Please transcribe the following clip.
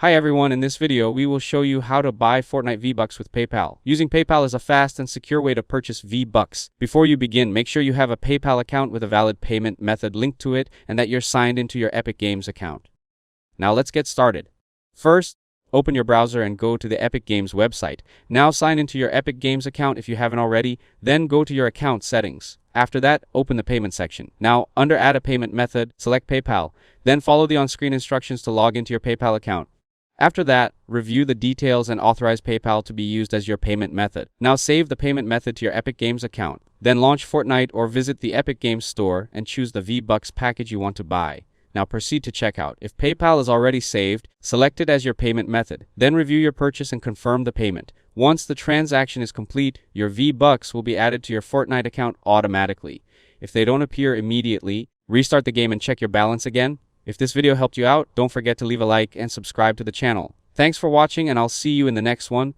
Hi everyone, in this video we will show you how to buy Fortnite V-Bucks with PayPal. Using PayPal is a fast and secure way to purchase V-Bucks. Before you begin, make sure you have a PayPal account with a valid payment method linked to it and that you're signed into your Epic Games account. Now let's get started. First, open your browser and go to the Epic Games website. Now sign into your Epic Games account if you haven't already, then go to your account settings. After that, open the payment section. Now, under Add a Payment Method, select PayPal. Then follow the on-screen instructions to log into your PayPal account. After that, review the details and authorize PayPal to be used as your payment method. Now save the payment method to your Epic Games account. Then launch Fortnite or visit the Epic Games store and choose the V-Bucks package you want to buy. Now proceed to checkout. If PayPal is already saved, select it as your payment method. Then review your purchase and confirm the payment. Once the transaction is complete, your V-Bucks will be added to your Fortnite account automatically. If they don't appear immediately, restart the game and check your balance again. If this video helped you out, don't forget to leave a like and subscribe to the channel. Thanks for watching and I'll see you in the next one.